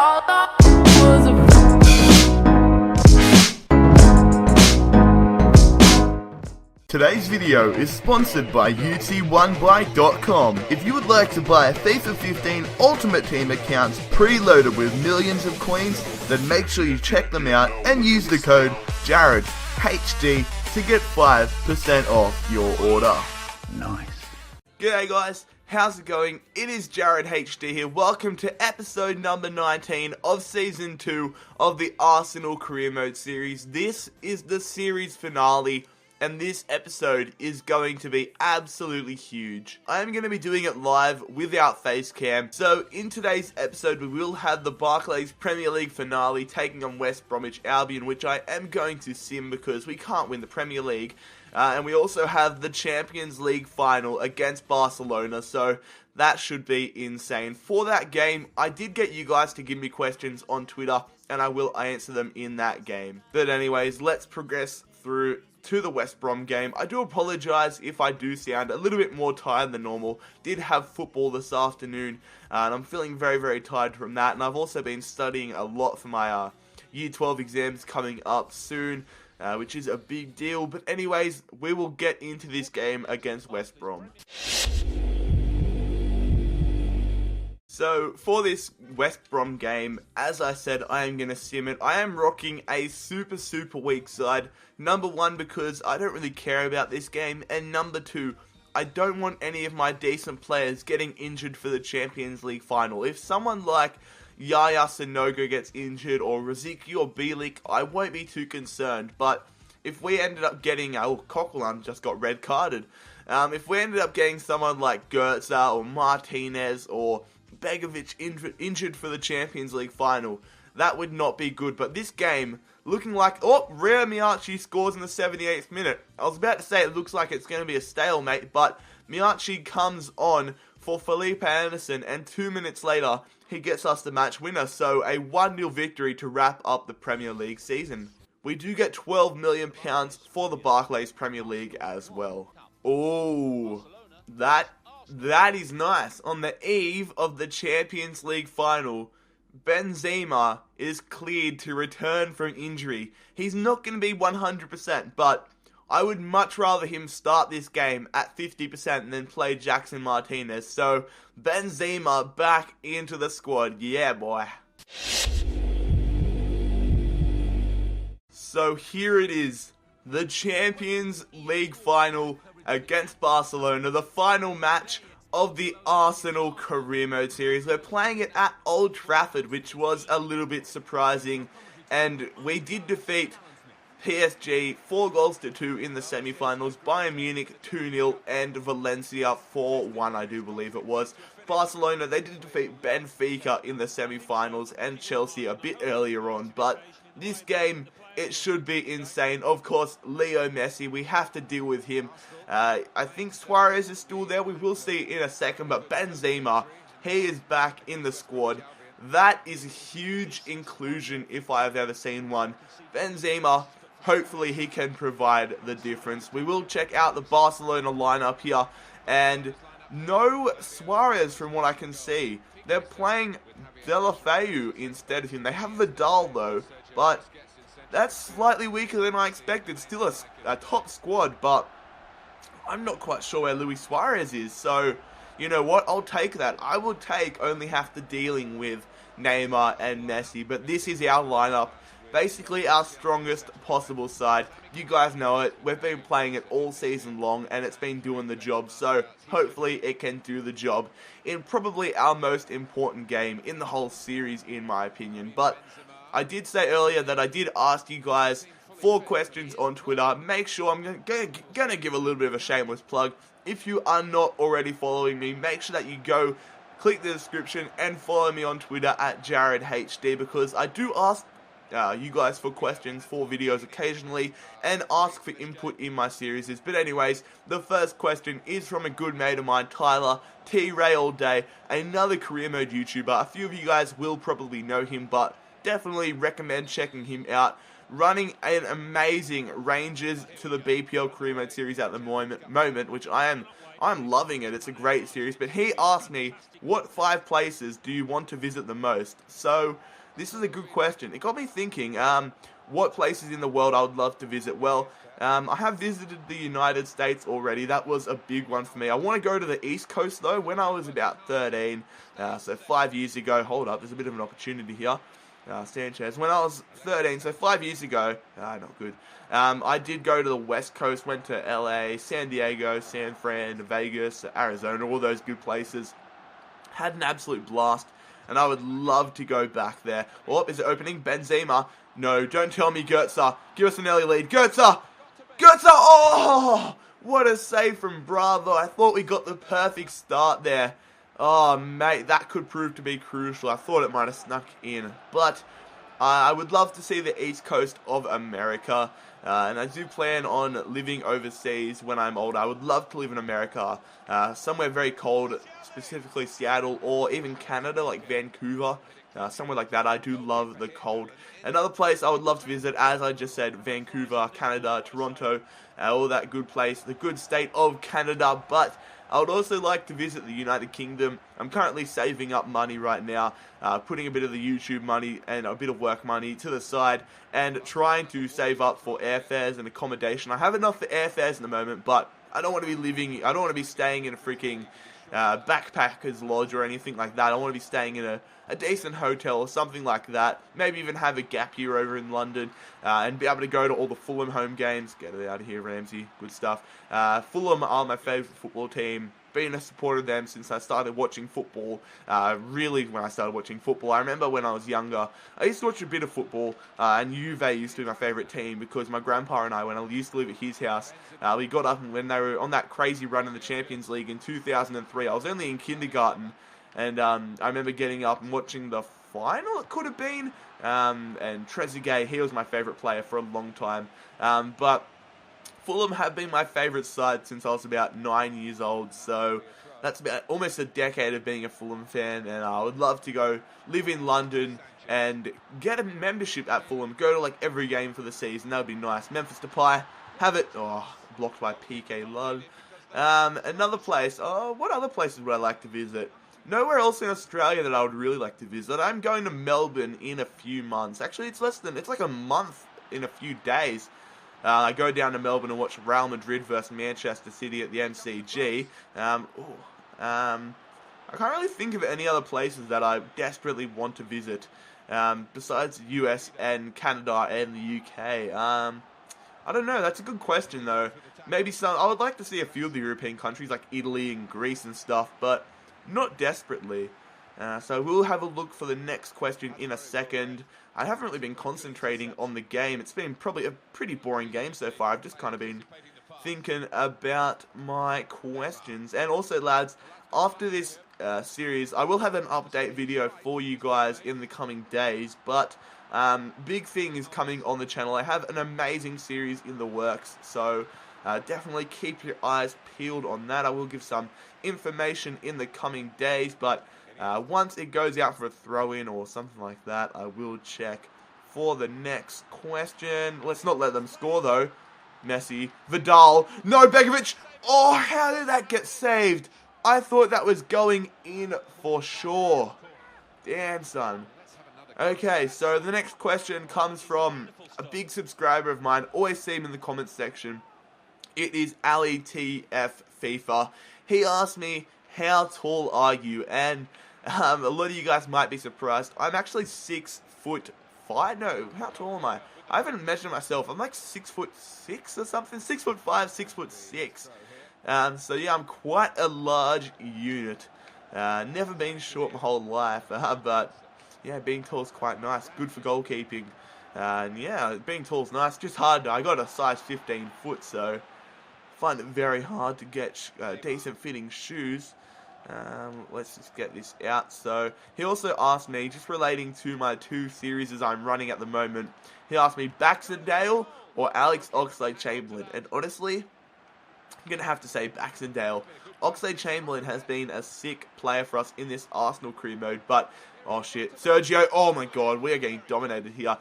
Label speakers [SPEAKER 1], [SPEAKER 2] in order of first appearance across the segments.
[SPEAKER 1] All I was a
[SPEAKER 2] Today's video is sponsored by UT1Buy.com. If you would like to buy a FIFA 15 Ultimate Team accounts preloaded with millions of coins, then make sure you check them out and use the code JarradHD to get 5% off your order.
[SPEAKER 3] Nice.
[SPEAKER 2] G'day guys, how's it going? It is JarradHD here. Welcome to episode number 19 of season 2 of the Arsenal Career Mode series. This is the series finale, and this episode is going to be absolutely huge. I am going to be doing it live without face cam. So in today's episode we will have the Barclays Premier League finale taking on West Bromwich Albion, which I am going to sim because we can't win the Premier League. And we also have the Champions League final against Barcelona, so that should be insane. For that game, I did get you guys to give me questions on Twitter, and I will answer them in that game. But anyways, let's progress through to the West Brom game. I do apologise if I do sound a little bit more tired than normal. Did have football this afternoon, and I'm feeling very tired from that. And I've also been studying a lot for my Year 12 exams coming up soon, which is a big deal. But anyways, we will get into this game against West Brom. So, for this West Brom game, as I said, I am going to sim it. I am rocking a super weak side. Number one, because I don't really care about this game. And number two, I don't want any of my decent players getting injured for the Champions League final. If someone like Yaya Sanogo gets injured, or Riziki or Bielik, I won't be too concerned. But if we ended up getting, Coquelin just got red carded. If we ended up getting someone like Goetze or Martinez or Begovic injured for the Champions League final, that would not be good. But this game, looking like, Rhea Miyachi scores in the 78th minute. I was about to say it looks like it's going to be a stalemate, but Miyachi comes on for Felipe Anderson, and 2 minutes later, he gets us the match winner. So a 1-0 victory to wrap up the Premier League season. We do get £12 million for the Barclays Premier League as well. Oh, that is nice. On the eve of the Champions League final, Benzema is cleared to return from injury. He's not going to be 100%, but I would much rather him start this game at 50% than play Jackson Martinez. So, Benzema back into the squad. Yeah, boy. So, here it is. The Champions League final against Barcelona. The final match of the Arsenal Career Mode series. We're playing it at Old Trafford, which was a little bit surprising. And we did defeat PSG 4-2 in the semi-finals, Bayern Munich 2-0, and Valencia 4-1, I do believe it was. Barcelona, they did defeat Benfica in the semi-finals, and Chelsea a bit earlier on, but this game, it should be insane. Of course, Leo Messi, we have to deal with him. I think Suarez is still there, we will see in a second, but Benzema, he is back in the squad. That is a huge inclusion if I have ever seen one. Benzema, hopefully he can provide the difference. We will check out the Barcelona lineup here, and no Suarez from what I can see. They're playing Deulofeu instead of him. They have Vidal though, but that's slightly weaker than I expected. Still a top squad, but I'm not quite sure where Luis Suarez is. So, you know what? I'll take that. I will take only after dealing with Neymar and Messi. But this is our lineup. Basically our strongest possible side. You guys know it. We've been playing it all season long, and it's been doing the job. So, hopefully it can do the job in probably our most important game in the whole series, in my opinion. But I did say earlier that I did ask you guys 4 questions on Twitter. Make sure, I'm gonna give a little bit of a shameless plug. If you are not already following me, make sure that you go click the description and follow me on Twitter at JarradHD, because I do ask you guys for questions for videos occasionally and ask for input in my series. But anyways, the first question is from a good mate of mine, Tyler, T-Ray all day, another career mode YouTuber. A few of you guys will probably know him, but definitely recommend checking him out. running an amazing Rangers to the BPL career mode series at the moment, which I'm loving it. It's a great series. But he asked me, what 5 places do you want to visit the most? So this is a good question. It got me thinking, what places in the world I would love to visit. Well, I have visited the United States already. That was a big one for me. I want to go to the East Coast, though. When I was about 13, so 5 years ago, hold up, there's a bit of an opportunity here. Sanchez. When I was 13, so 5 years ago, not good. I did go to the West Coast, went to LA, San Diego, San Fran, Vegas, Arizona, all those good places. Had an absolute blast, and I would love to go back there. Oh, is it opening? Benzema. No, don't tell me Goetze. Give us an early lead. Goetze! Goetze! Oh! What a save from Bravo. I thought we got the perfect start there. Oh, mate, that could prove to be crucial. I thought it might have snuck in. But I would love to see the East Coast of America. And I do plan on living overseas when I'm older. I would love to live in America. Somewhere very cold, specifically Seattle, or even Canada, like Vancouver. Somewhere like that. I do love the cold. Another place I would love to visit, as I just said, Vancouver, Canada, Toronto, all that good place, the good state of Canada. But I would also like to visit the United Kingdom. I'm currently saving up money right now, putting a bit of the YouTube money and a bit of work money to the side, and trying to save up for airfares and accommodation. I have enough for airfares in the moment, but I don't want to be staying in a freaking backpackers lodge or anything like that. I want to be staying in a decent hotel or something like that. Maybe even have a gap year over in London and be able to go to all the Fulham home games. Get it out of here, Ramsey. Good stuff. Fulham are my favourite football team. Been a supporter of them since I started watching football. Really, when I started watching football, I remember when I was younger, I used to watch a bit of football, and Juve used to be my favourite team because my grandpa and I, when I used to live at his house, we got up and when they were on that crazy run in the Champions League in 2003. I was only in kindergarten, and I remember getting up and watching the final, it could have been, and Trezeguet, he was my favourite player for a long time, but Fulham have been my favourite side since I was about 9 years old, so that's about almost a decade of being a Fulham fan, and I would love to go live in London and get a membership at Fulham, go to like every game for the season. That would be nice. Memphis Depay, have it. Oh, blocked by PK Lud. Another place. Oh, what other places would I like to visit? Nowhere else in Australia that I would really like to visit. I'm going to Melbourne in a few months. Actually, it's like a month in a few days. I go down to Melbourne and watch Real Madrid versus Manchester City at the MCG. I can't really think of any other places that I desperately want to visit besides the US and Canada and the UK. I don't know. That's a good question, though. Maybe I would like to see a few of the European countries like Italy and Greece and stuff, but not desperately. So we'll have a look for the next question in a second. I haven't really been concentrating on the game. It's been probably a pretty boring game so far. I've just kind of been thinking about my questions. And also, lads, after this series, I will have an update video for you guys in the coming days. But big thing is coming on the channel. I have an amazing series in the works, so definitely keep your eyes peeled on that. I will give some information in the coming days, but once it goes out for a throw-in or something like that, I will check for the next question. Let's not let them score, though. Messi, Vidal, no, Begovic. Oh, how did that get saved? I thought that was going in for sure. Damn, son. Okay, so the next question comes from a big subscriber of mine. Always see him in the comments section. It is Ali TF FIFA. He asked me, how tall are you? And a lot of you guys might be surprised. I'm actually 6'5". No, how tall am I? I haven't measured myself. I'm like 6'6" or something. 6'5", 6'6". So yeah, I'm quite a large unit. Never been short my whole life, but yeah, being tall is quite nice. Good for goalkeeping. And yeah, being tall is nice. Just hard. I got a size 15 foot, so find it very hard to get decent fitting shoes. Let's just get this out. So he also asked me, just relating to my 2 series I'm running at the moment, he asked me Baxendale or Alex Oxlade-Chamberlain, and honestly, I'm going to have to say Baxendale. Oxlade-Chamberlain has been a sick player for us in this Arsenal career mode, but Oh shit, Sergio, oh my god, we are getting dominated here.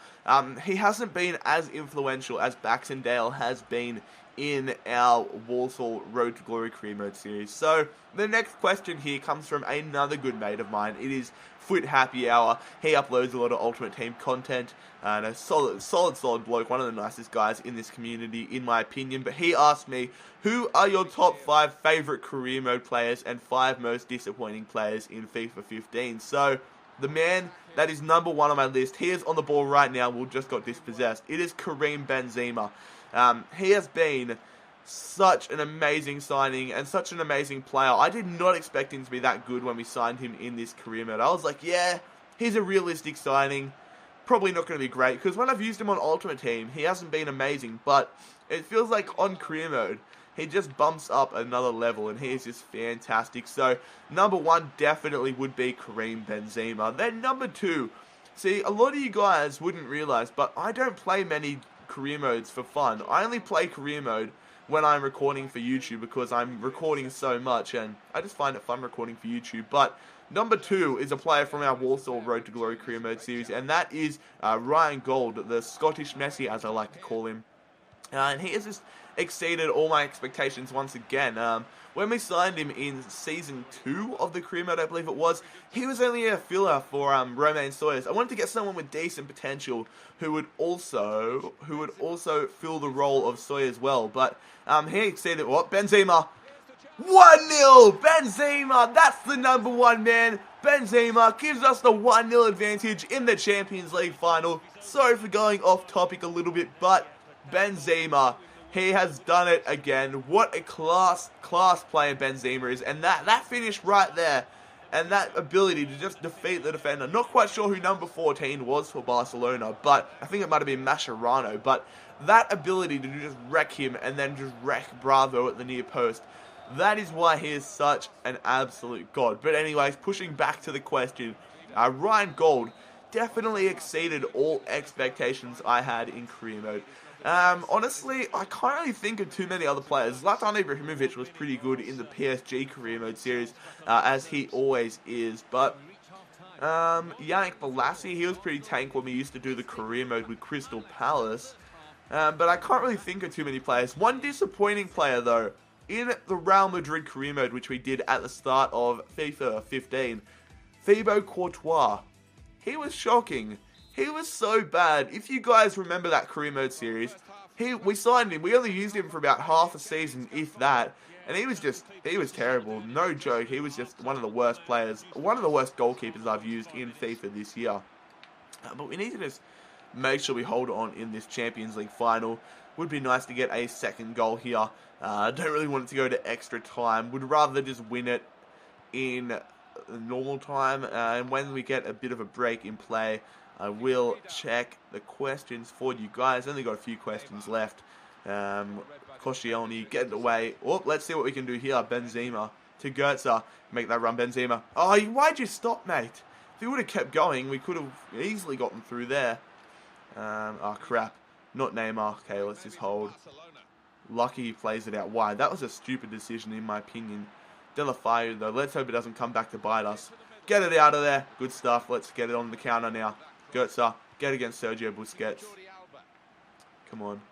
[SPEAKER 2] He hasn't been as influential as Baxendale has been in our Walsall Road to Glory career mode series. So, the next question here comes from another good mate of mine. It is Foot Happy Hour. He uploads a lot of Ultimate Team content, and a solid bloke, one of the nicest guys in this community, in my opinion. But he asked me, who are your top 5 favourite career mode players and 5 most disappointing players in FIFA 15? So, the man that is number 1 on my list, he is on the ball right now, we just got dispossessed. It is Karim Benzema. He has been such an amazing signing and such an amazing player. I did not expect him to be that good when we signed him in this career mode. I was like, yeah, he's a realistic signing. Probably not going to be great, because when I've used him on Ultimate Team, he hasn't been amazing. But it feels like on career mode, he just bumps up another level, and he is just fantastic. So, number 1 definitely would be Karim Benzema. Then number 2, see, a lot of you guys wouldn't realise, but I don't play many career modes for fun. I only play career mode when I'm recording for YouTube, because I'm recording so much, and I just find it fun recording for YouTube. But number 2 is a player from our Walsall Road to Glory career mode series, and that is Ryan Gold, the Scottish Messi, as I like to call him. And he has just exceeded all my expectations once again. When we signed him in Season 2 of the career mode, I believe it was, he was only a filler for Romain Sawyers. I wanted to get someone with decent potential who would also fill the role of Sawyers well. But he exceeded what? Benzema! 1-0! Benzema! That's the number 1 man! Benzema gives us the 1-0 advantage in the Champions League final. Sorry for going off topic a little bit, but Benzema, he has done it again. What a class player Benzema is. And that finish right there, and that ability to just defeat the defender. Not quite sure who number 14 was for Barcelona, but I think it might have been Mascherano. But that ability to just wreck him and then just wreck Bravo at the near post, that is why he is such an absolute god. But anyways, pushing back to the question, Ryan Gold definitely exceeded all expectations I had in career mode. Honestly, I can't really think of too many other players. Zlatan Ibrahimovic was pretty good in the PSG career mode series, as he always is. But Yannick Bolasie, he was pretty tank when we used to do the career mode with Crystal Palace. But I can't really think of too many players. One disappointing player, though, in the Real Madrid career mode, which we did at the start of FIFA 15, Thibaut Courtois. He was shocking. He was so bad. If you guys remember that career mode series, we signed him. We only used him for about half a season, if that. And he was terrible. No joke. He was just one of the worst players, one of the worst goalkeepers I've used in FIFA this year. But we need to just make sure we hold on in this Champions League final. Would be nice to get a second goal here. I don't really want it to go to extra time. Would rather just win it in normal time. And when we get a bit of a break in play, I will check the questions for you guys. Only got a few questions left. Koscielny, get it away. Oh, let's see what we can do here. Benzema to Goetze. Make that run, Benzema. Oh, why'd you stop, mate? If he would have kept going, we could have easily gotten through there. Oh, crap. Not Neymar. Okay, let's just hold. Lucky he plays it out wide. That was a stupid decision, in my opinion. Delafeu, though. Let's hope it doesn't come back to bite us. Get it out of there. Good stuff. Let's get it on the counter now. Goetze, get against Sergio Busquets. Come on.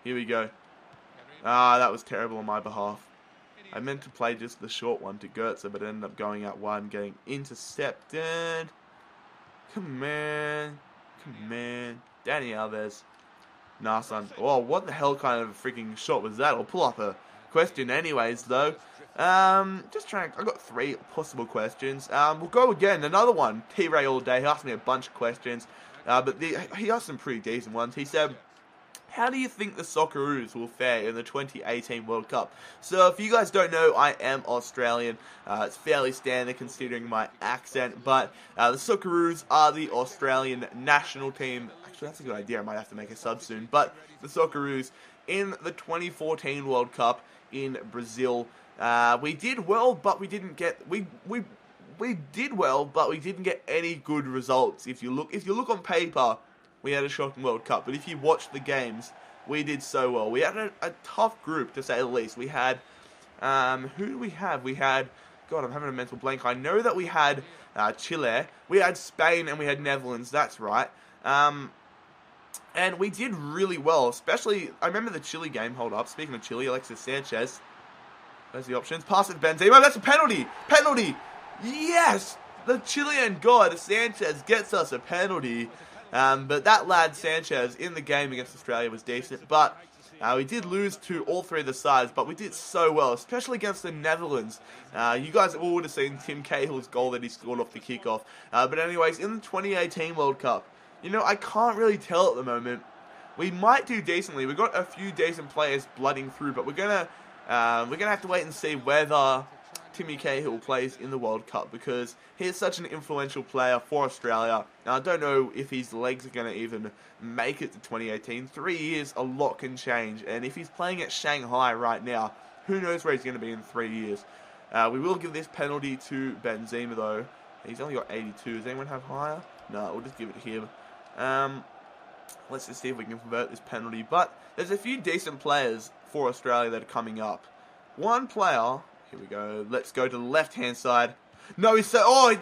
[SPEAKER 2] Here we go. Ah, that was terrible on my behalf. I meant to play just the short one to Goetze, but it ended up going out wide and getting intercepted. Come on. Come on. Dani Alves. Nah, son. Oh, what the hell kind of freaking shot was that? I'll pull up a question anyways, though. Just trying. I got 3 possible questions. We'll go again. Another one. T-Ray all day. He asked me a bunch of questions. But he asked some pretty decent ones. He said, how do you think the Socceroos will fare in the 2018 World Cup? So, if you guys don't know, I am Australian. It's fairly standard considering my accent. But the Socceroos are the Australian national team. Actually, that's a good idea. I might have to make a sub soon. But the Socceroos in the 2014 World Cup in Brazil. We did well, but we didn't get we did well, but we didn't get any good results. If you look on paper, we had a shocking World Cup. But if you watch the games, we did so well. We had a tough group, to say the least. We had who do we have? We had God, I'm having a mental blank. I know that we had Chile, we had Spain, and we had Netherlands. That's right. And we did really well, especially, I remember the Chile game. Hold up. Speaking of Chile, Alexis Sanchez. There's the options. Pass it to Benzema. That's a penalty. Penalty. Yes. The Chilean god, Sanchez, gets us a penalty. But that lad, Sanchez, in the game against Australia was decent. But we did lose to all three of the sides, but we did so well, especially against the Netherlands. You guys all would have seen Tim Cahill's goal that he scored off the kickoff. But anyways, in the 2018 World Cup, you know, I can't really tell at the moment. We might do decently. We've got a few decent players blooding through, but we're gonna have to wait and see whether Timmy Cahill plays in the World Cup, because he is such an influential player for Australia. Now, I don't know if his legs are going to even make it to 2018. 3 years, a lot can change, and if he's playing at Shanghai right now, who knows where he's going to be in 3 years. We will give this penalty to Benzema, though. He's only got 82. Does anyone have higher? No, we'll just give it to him. Let's just see if we can convert this penalty. But there's a few decent players for Australia that are coming up. One player, here we go, let's go to the left-hand side. No, he's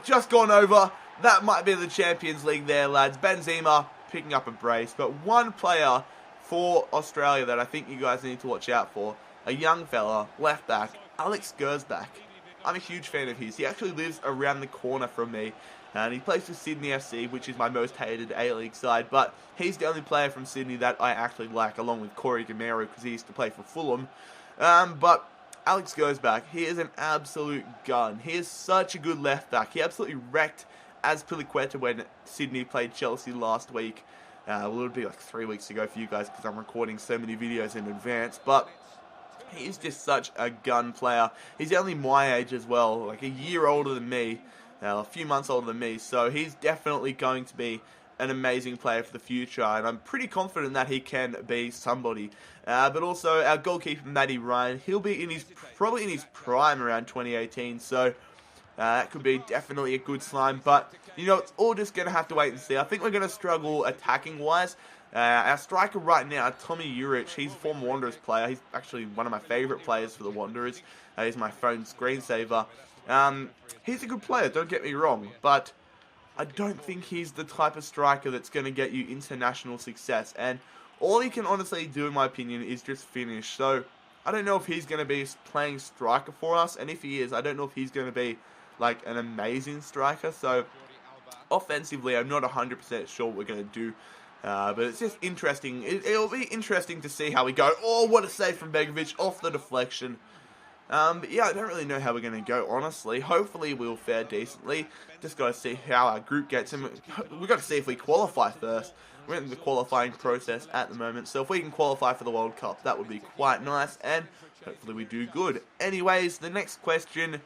[SPEAKER 2] just gone over. That might be the Champions League there, lads. Benzema picking up a brace. But one player for Australia that I think you guys need to watch out for, a young fella, left back, Alex Gersbach. I'm a huge fan of his. He actually lives around the corner from me. And he plays for Sydney FC, which is my most hated A-League side. But he's the only player from Sydney that I actually like, along with Corey Gamero, because he used to play for Fulham. But Alex Gersbach, he is an absolute gun. He is such a good left back. He absolutely wrecked Azpilicueta when Sydney played Chelsea last week. Well, it would be like 3 weeks ago for you guys, because I'm recording so many videos in advance. But he's just such a gun player. He's only my age as well, like a year older than me. A few months older than me, so he's definitely going to be an amazing player for the future, and I'm pretty confident that he can be somebody. But also, our goalkeeper, Matty Ryan, he'll be probably in his prime around 2018, so that could be definitely a good sign. But, you know, it's all just going to have to wait and see. I think we're going to struggle attacking-wise. Our striker right now, Tommy Juric, he's a former Wanderers player. He's actually one of my favourite players for the Wanderers. He's my phone screensaver. He's a good player, don't get me wrong, but I don't think he's the type of striker that's going to get you international success, and all he can honestly do, in my opinion, is just finish. So I don't know if he's going to be playing striker for us, and if he is, I don't know if he's going to be like an amazing striker. So offensively, I'm not 100% sure what we're going to do, but it's just interesting. It'll be interesting to see how we go. Oh, what a save from Begovic off the deflection. But yeah, I don't really know how we're going to go, honestly. Hopefully we'll fare decently. Just got to see how our group gets, and we've got to see if we qualify first. We're in the qualifying process at the moment, so if we can qualify for the World Cup, that would be quite nice, and hopefully we do good. Anyways, the next question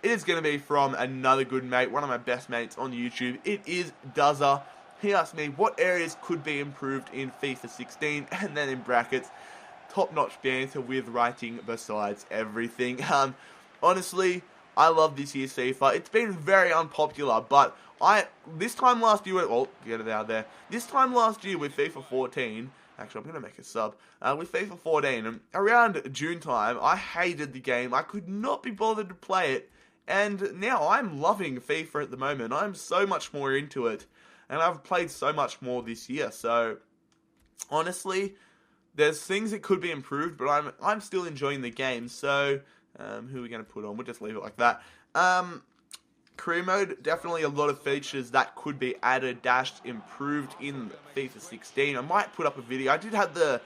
[SPEAKER 2] is going to be from another good mate, one of my best mates on YouTube. It is Duzza. He asked me what areas could be improved in FIFA 16, and then in brackets, top-notch banter with writing besides everything. Honestly, I love this year's FIFA. It's been very unpopular, but this time last year, well, get it out there. This time last year with FIFA 14, actually, I'm going to make a sub, with FIFA 14, around June time, I hated the game. I could not be bothered to play it, and now I'm loving FIFA at the moment. I'm so much more into it, and I've played so much more this year, so honestly, there's things that could be improved, but I'm still enjoying the game. So, who are we going to put on? We'll just leave it like that. Career mode, definitely a lot of features that could be added, dashed, improved in FIFA 16. I might put up a video. I did have the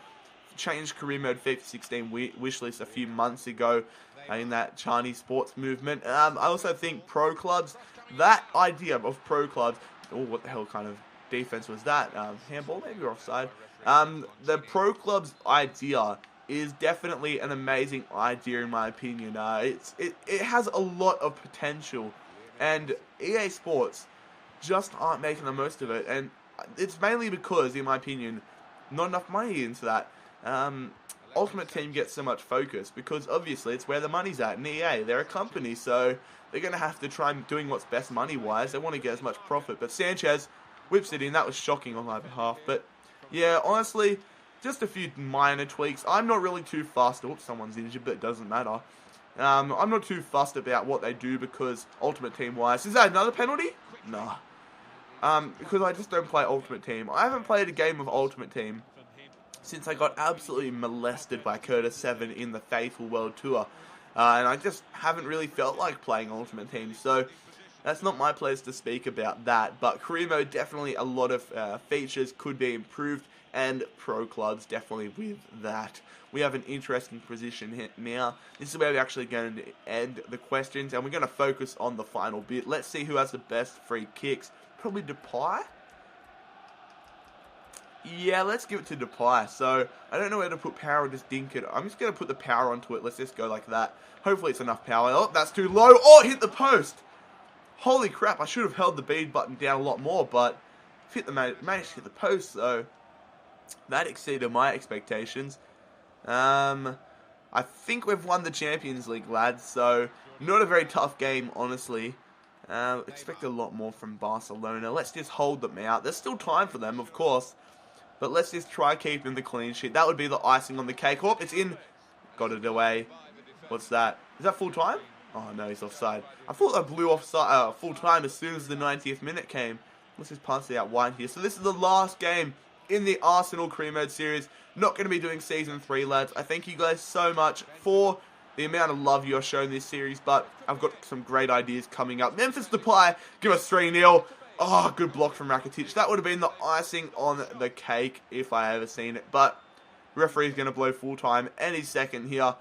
[SPEAKER 2] change career mode FIFA 16 wish list a few months ago in that Chinese sports movement. I also think pro clubs, that idea of pro clubs, oh, what the hell kind of defense was that? Handball maybe, or offside? The pro club's idea is definitely an amazing idea in my opinion. It has a lot of potential, and EA Sports just aren't making the most of it, and it's mainly because, in my opinion, not enough money into that. Ultimate Team gets so much focus because obviously it's where the money's at, and EA, they're a company, so they're going to have to try and doing what's best money-wise. They want to get as much profit, but Sanchez whips it in. That was shocking on my behalf, but yeah, honestly, just a few minor tweaks. I'm not really too fast. Oops, someone's injured, but it doesn't matter. I'm not too fussed about what they do because Ultimate Team wise. Is that another penalty? Nah. Because I just don't play Ultimate Team. I haven't played a game of Ultimate Team since I got absolutely molested by Curtis7 in the Faithful World Tour. And I just haven't really felt like playing Ultimate Team. So that's not my place to speak about that. But career mode, definitely a lot of features could be improved. And pro clubs, definitely with that. We have an interesting position here now. This is where we're actually going to end the questions. And we're going to focus on the final bit. Let's see who has the best free kicks. Probably Depay. Yeah, let's give it to Depay. So, I don't know where to put power or just dink it. I'm just going to put the power onto it. Let's just go like that. Hopefully it's enough power. Oh, that's too low. Oh, it hit the post. Holy crap, I should have held the B button down a lot more, but managed to hit the post, so that exceeded my expectations. I think we've won the Champions League, lads, so not a very tough game, honestly. Expect a lot more from Barcelona. Let's just hold them out. There's still time for them, of course. But let's just try keeping the clean sheet. That would be the icing on the cake. Oh, it's in. Got it away. What's that? Is that full time? Oh, no, he's offside. I thought I blew offside full time as soon as the 90th minute came. Let's just pass it out wide here. So this is the last game in the Arsenal Career Mode series. Not going to be doing Season 3, lads. I thank you guys so much for the amount of love you're showing this series, but I've got some great ideas coming up. Memphis Depay, give us 3-0. Oh, good block from Rakitic. That would have been the icing on the cake if I ever seen it, but referee's going to blow full time any second here.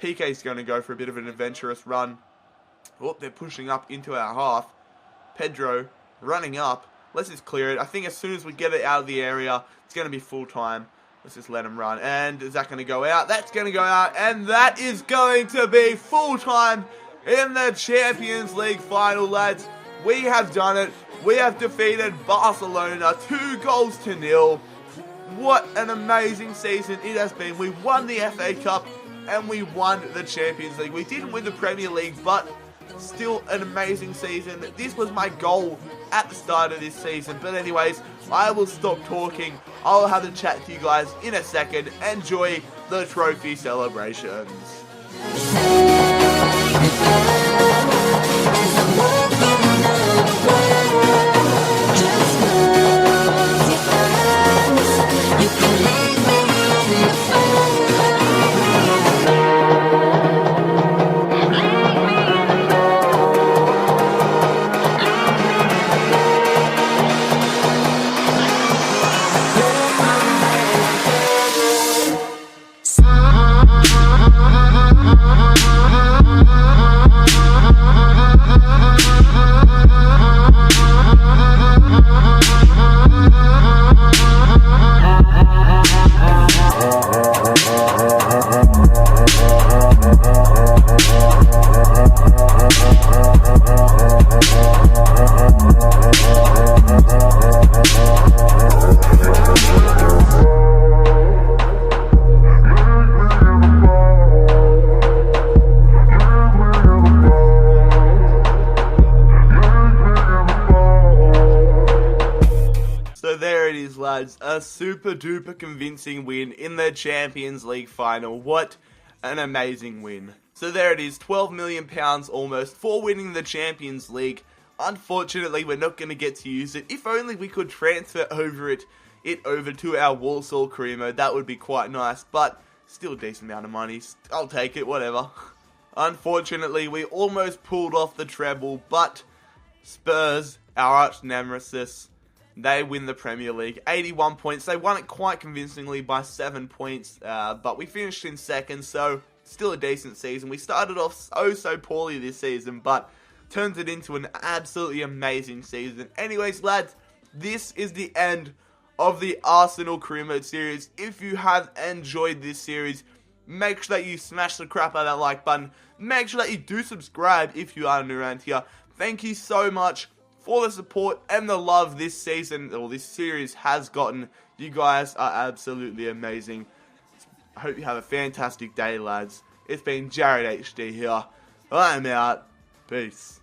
[SPEAKER 2] PK's going to go for a bit of an adventurous run. Oh, they're pushing up into our half. Pedro running up. Let's just clear it. I think as soon as we get it out of the area, it's going to be full time. Let's just let him run. And is that going to go out? That's going to go out. And that is going to be full time in the Champions League final, lads. We have done it. We have defeated Barcelona 2-0. What an amazing season it has been. We won the FA Cup and we won the Champions League. We didn't win the Premier League, but still an amazing season. This was my goal at the start of this season. But anyways, I will stop talking. I'll have a chat to you guys in a second. Enjoy the trophy celebrations. Lads, a super duper convincing win in the Champions League final. What an amazing win. So there it is, £12 million almost for winning the Champions League. Unfortunately, we're not going to get to use it. If only we could transfer it over to our Warsaw career mode, that would be quite nice, but still a decent amount of money. I'll take it, whatever. Unfortunately, we almost pulled off the treble, but Spurs, our arch nemesis, they win the Premier League, 81 points. They won it quite convincingly by 7 points, but we finished in second, so still a decent season. We started off so poorly this season, but turned it into an absolutely amazing season. Anyways, lads, this is the end of the Arsenal Career Mode series. If you have enjoyed this series, make sure that you smash the crap out of that like button. Make sure that you do subscribe if you are new around here. Thank you so much for the support and the love this season, or this series, has gotten. You guys are absolutely amazing. I hope you have a fantastic day, lads. It's been JarradHD here. I'm out. Peace.